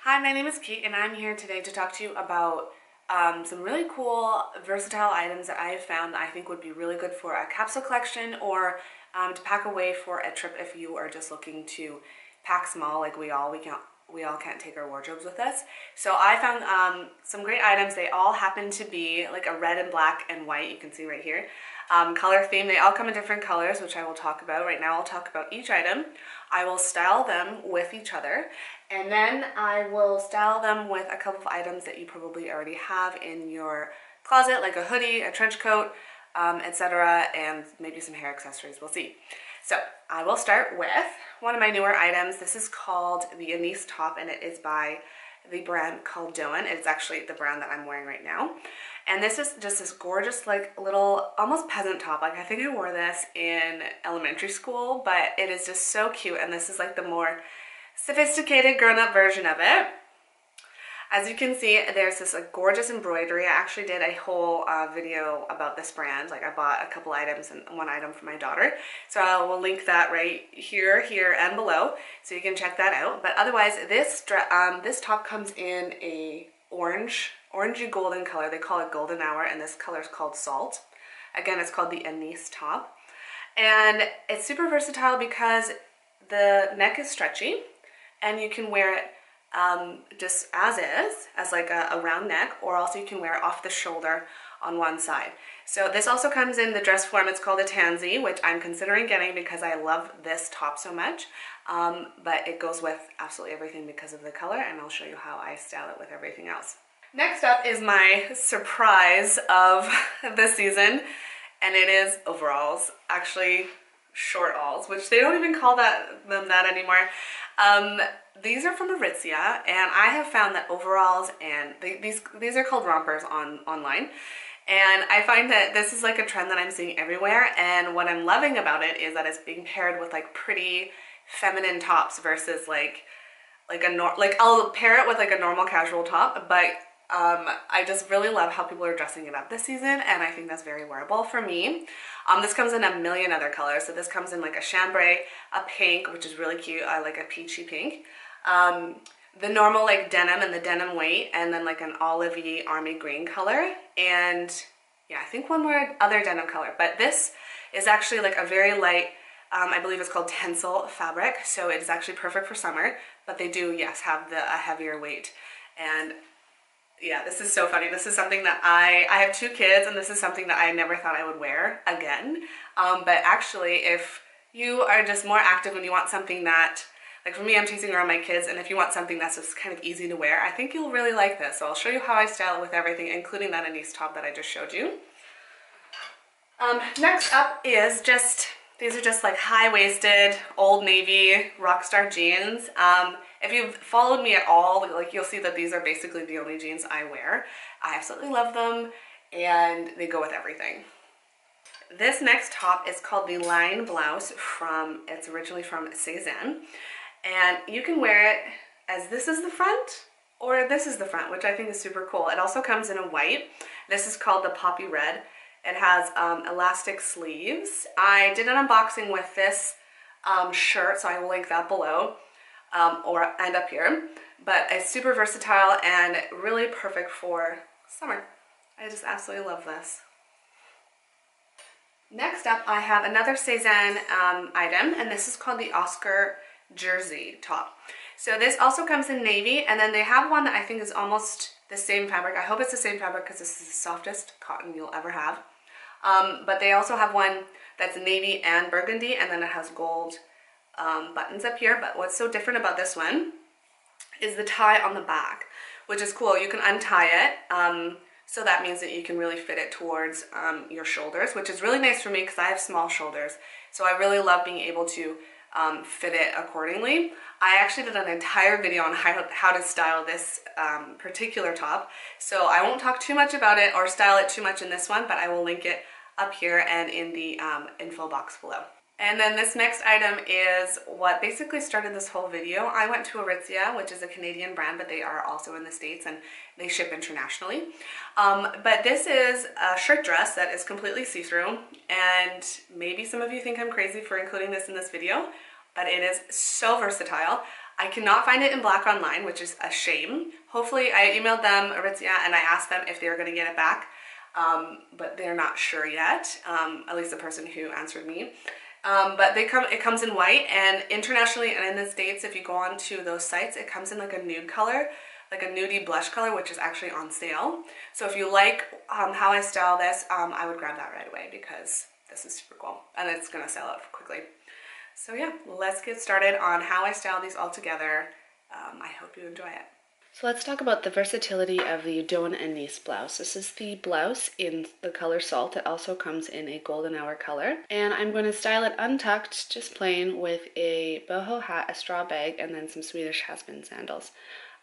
Hi, my name is Kate and I'm here today to talk to you about some really cool versatile items that I have found that I think would be really good for a capsule collection or to pack away for a trip if you are just looking to pack small like we all can't take our wardrobes with us. So I found some great items. They all happen to be like a red and black and white, you can see right here. Color theme. They all come in different colors, which I will talk about. Right now I'll talk about each item. I will style them with each other, and then I will style them with a couple of items that you probably already have in your closet, like a hoodie, a trench coat, etc., and maybe some hair accessories. We'll see. So I will start with one of my newer items. This is called the Anise top, and it is by the brand called Doan. It's actually the brand that I'm wearing right now. And this is just this gorgeous, like, little, almost peasant top. Like, I think I wore this in elementary school, but it is just so cute. And this is like the more sophisticated grown-up version of it. As you can see, there's this like gorgeous embroidery. I actually did a whole video about this brand. Like, I bought a couple items and one item for my daughter. So I will link that right here, and below, so you can check that out. But otherwise, this top comes in a orangey golden color. They call it golden hour, and this color is called salt. Again, it's called the Anise top. And it's super versatile because the neck is stretchy and you can wear it just as is, as like a round neck, or also you can wear it off the shoulder on one side. So this also comes in the dress form. It's called a tansy, which I'm considering getting because I love this top so much. But it goes with absolutely everything because of the color, and I'll show you how I style it with everything else. Next up is my surprise of the season, and it is overalls. Actually, short-alls, which they don't even call them that anymore. These are from Aritzia, and I have found that overalls and these are called rompers online. And I find that this is like a trend that I'm seeing everywhere, and what I'm loving about it is that it's being paired with like pretty feminine tops versus like I'll pair it with like a normal casual top, but I just really love how people are dressing it up this season, and I think that's very wearable for me. This comes in a million other colors. So this comes in like a chambray, a pink, which is really cute. I like a peachy pink. The normal like denim and the denim weight, and then like an olivey army green color, and yeah, I think one more other denim color. But this is actually like a very light, I believe it's called Tencel fabric, so it is actually perfect for summer, but they do, yes, have a heavier weight. And yeah, this is so funny. This is something that I have 2 kids, and this is something that I never thought I would wear again. But actually, if you are just more active and you want something that, like for me, I'm chasing around my kids, and if you want something that's just kind of easy to wear, I think you'll really like this. So I'll show you how I style it with everything, including that Anise top that I just showed you. Next up is these are just like high-waisted, Old Navy Rockstar jeans. If you've followed me at all, like you'll see that these are basically the only jeans I wear. I absolutely love them, and they go with everything. This next top is called the Line Blouse it's originally from Cezanne. And you can wear it as this is the front, or this is the front, which I think is super cool. It also comes in a white. This is called the Poppy Red. It has elastic sleeves. I did an unboxing with this shirt, so I will link that below, and up here. But it's super versatile and really perfect for summer. I just absolutely love this. Next up, I have another Cezanne item, and this is called the Oscar Jersey top. So this also comes in navy, and then they have one that I think is almost the same fabric. I hope it's the same fabric because this is the softest cotton you'll ever have. But they also have one that's navy and burgundy, and then it has gold buttons up here. But what's so different about this one is the tie on the back, which is cool. You can untie it, so that means that you can really fit it towards your shoulders, which is really nice for me because I have small shoulders. So I really love being able to fit it accordingly. I actually did an entire video on how to style this particular top, so I won't talk too much about it or style it too much in this one, but I will link it up here and in the info box below. And then this next item is what basically started this whole video. I went to Aritzia, which is a Canadian brand, but they are also in the States and they ship internationally. But this is a shirt dress that is completely see-through, and maybe some of you think I'm crazy for including this in this video, but it is so versatile. I cannot find it in black online, which is a shame. Hopefully, I emailed them, Aritzia, and I asked them if they were going to get it back, but they're not sure yet, at least the person who answered me. But it comes in white, and internationally and in the States, if you go on to those sites, it comes in like a nude color, like a nudie blush color, which is actually on sale. So if you like how I style this, I would grab that right away because this is super cool, and it's going to sell out quickly. So yeah, let's get started on how I style these all together. I hope you enjoy it. So let's talk about the versatility of the Dawn and Nice blouse. This is the blouse in the color Salt. It also comes in a golden hour color. And I'm going to style it untucked, just plain, with a boho hat, a straw bag, and then some Swedish has-been sandals.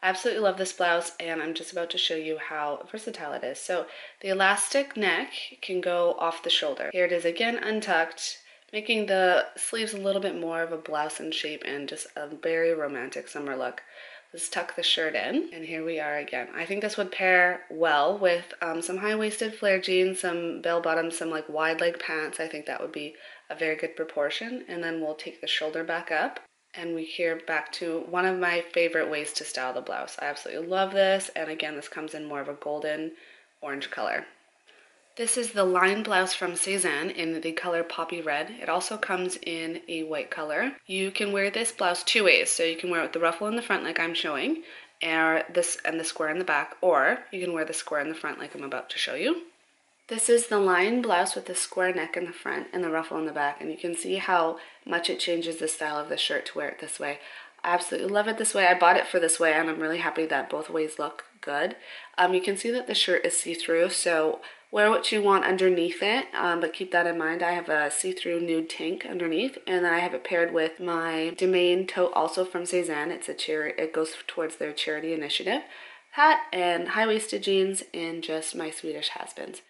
I absolutely love this blouse, and I'm just about to show you how versatile it is. So the elastic neck can go off the shoulder. Here it is again, untucked, making the sleeves a little bit more of a blouse in shape and just a very romantic summer look. Let's tuck the shirt in, and here we are again. I think this would pair well with some high-waisted flare jeans, some bell-bottoms, some like wide leg pants. I think that would be a very good proportion. And then we'll take the shoulder back up, and we're here back to one of my favorite ways to style the blouse. I absolutely love this, and again, this comes in more of a golden orange color. This is the lined blouse from Cezanne in the color Poppy Red. It also comes in a white color. You can wear this blouse two ways. So you can wear it with the ruffle in the front like I'm showing, and the square in the back, or you can wear the square in the front like I'm about to show you. This is the lined blouse with the square neck in the front and the ruffle in the back, and you can see how much it changes the style of the shirt to wear it this way. I absolutely love it this way. I bought it for this way, and I'm really happy that both ways look good. You can see that the shirt is see-through, so wear what you want underneath it, but keep that in mind. I have a see-through nude tank underneath, and then I have it paired with my Domain tote, also from Cezanne. It goes towards their charity initiative. Hat and high-waisted jeans and just my Swedish has-beens.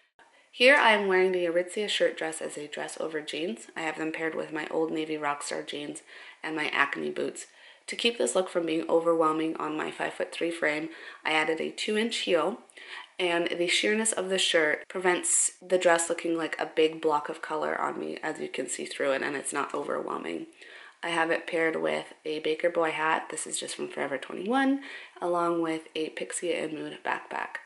Here I am wearing the Aritzia shirt dress as a dress over jeans. I have them paired with my Old Navy Rockstar jeans and my Acne boots. To keep this look from being overwhelming on my 5'3" frame, I added a 2-inch heel, and the sheerness of the shirt prevents the dress looking like a big block of color on me, as you can see through it, and it's not overwhelming. I have it paired with a Baker Boy hat. This is just from Forever 21, along with a Pixie and Mood backpack.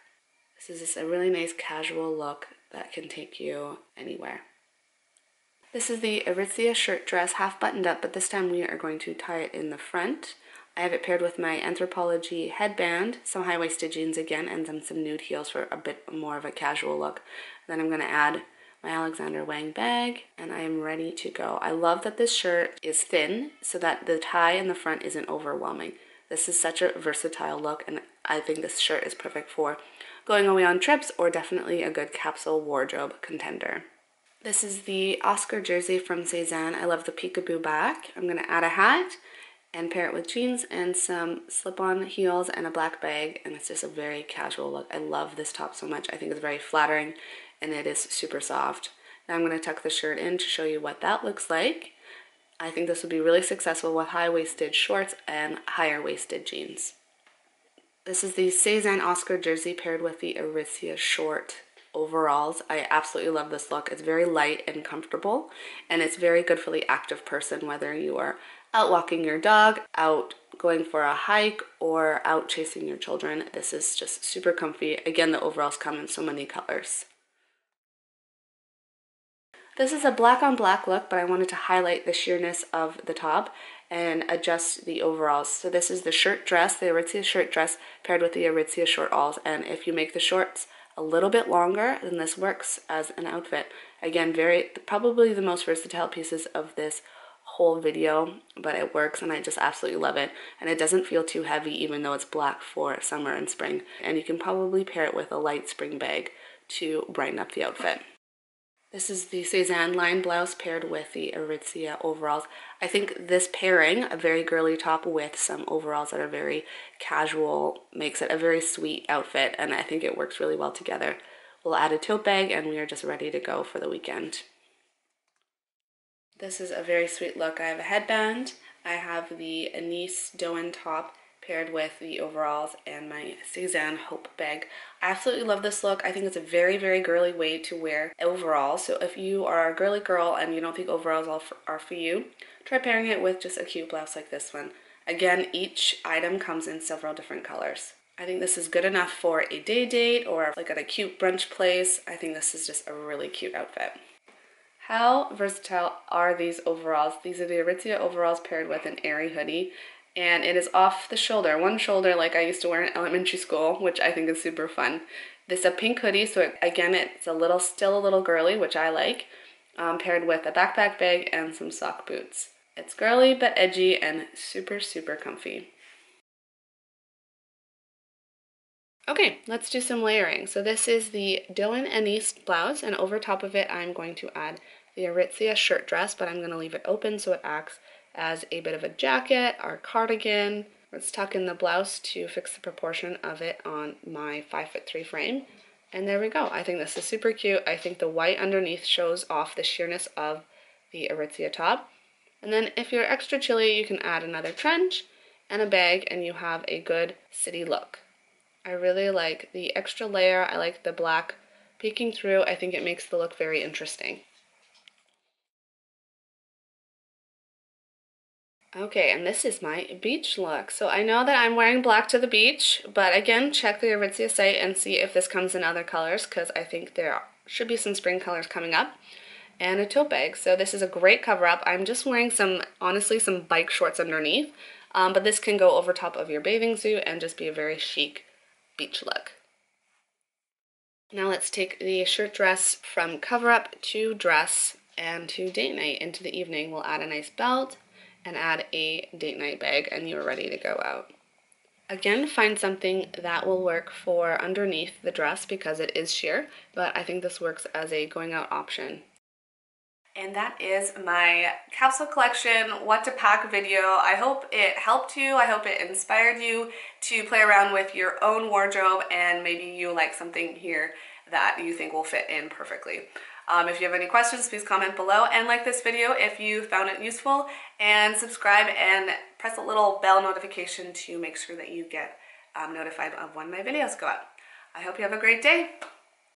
This is just a really nice casual look that can take you anywhere. This is the Aritzia shirt dress, half buttoned up, but this time we are going to tie it in the front. I have it paired with my Anthropologie headband, some high-waisted jeans again, and then some nude heels for a bit more of a casual look. Then I'm going to add my Alexander Wang bag, and I am ready to go. I love that this shirt is thin so that the tie in the front isn't overwhelming. This is such a versatile look, and I think this shirt is perfect for going away on trips, or definitely a good capsule wardrobe contender. This is the Oscar jersey from Cezanne. I love the peekaboo back. I'm going to add a hat and pair it with jeans and some slip-on heels and a black bag, and it's just a very casual look. I love this top so much. I think it's very flattering, and it is super soft. Now I'm going to tuck the shirt in to show you what that looks like. I think this would be really successful with high-waisted shorts and higher-waisted jeans. This is the Cezanne Oscar jersey paired with the Aritzia short overalls. I absolutely love this look. It's very light and comfortable, and it's very good for the active person, whether you are out walking your dog, out going for a hike, or out chasing your children. This is just super comfy. Again, the overalls come in so many colors. This is a black on black look, but I wanted to highlight the sheerness of the top and adjust the overalls. So this is the shirt dress, the Aritzia shirt dress paired with the Aritzia short alls, and if you make the shorts a little bit longer, then this works as an outfit. Again, probably the most versatile pieces of this whole video, but it works, and I just absolutely love it. And it doesn't feel too heavy, even though it's black for summer and spring. And you can probably pair it with a light spring bag to brighten up the outfit. This is the Cezanne line blouse paired with the Aritzia overalls. I think this pairing, a very girly top with some overalls that are very casual, makes it a very sweet outfit, and I think it works really well together. We'll add a tote bag, and we are just ready to go for the weekend. This is a very sweet look. I have a headband, I have the Nice Doen top paired with the overalls and my Cezanne Hope bag. I absolutely love this look. I think it's a very, very girly way to wear overalls. So if you are a girly girl and you don't think overalls are for you, try pairing it with just a cute blouse like this one. Again, each item comes in several different colors. I think this is good enough for a day date or like at a cute brunch place. I think this is just a really cute outfit. How versatile are these overalls? These are the Aritzia overalls paired with an airy hoodie. And it is off the shoulder, one shoulder like I used to wear in elementary school, which I think is super fun. This is a pink hoodie, so again, it's still a little girly, which I like, paired with a backpack bag and some sock boots. It's girly but edgy and super, super comfy. Okay, let's do some layering. So this is the Dylan Anise blouse, and over top of it, I'm going to add the Aritzia shirt dress, but I'm going to leave it open so it acts as a bit of a jacket or cardigan. Let's tuck in the blouse to fix the proportion of it on my 5'3" frame. And there we go. I think this is super cute. I think the white underneath shows off the sheerness of the Aritzia top. And then if you're extra chilly, you can add another trench and a bag, and you have a good city look. I really like the extra layer. I like the black peeking through. I think it makes the look very interesting. Okay, and this is my beach look. So I know that I'm wearing black to the beach, but again, check the Aritzia site and see if this comes in other colors, because I think there should be some spring colors coming up. And a tote bag. So this is a great cover up. I'm just wearing honestly, some bike shorts underneath, but this can go over top of your bathing suit and just be a very chic beach look. Now let's take the shirt dress from cover up to dress and to date night into the evening. We'll add a nice belt and add a date night bag, and you're ready to go out. Again, find something that will work for underneath the dress because it is sheer, but I think this works as a going out option. And that is my capsule collection what to pack video. I hope it helped you. I hope it inspired you to play around with your own wardrobe, and maybe you like something here that you think will fit in perfectly. If you have any questions, please comment below and like this video if you found it useful, and subscribe and press the little bell notification to make sure that you get notified of when my videos go out. I hope you have a great day.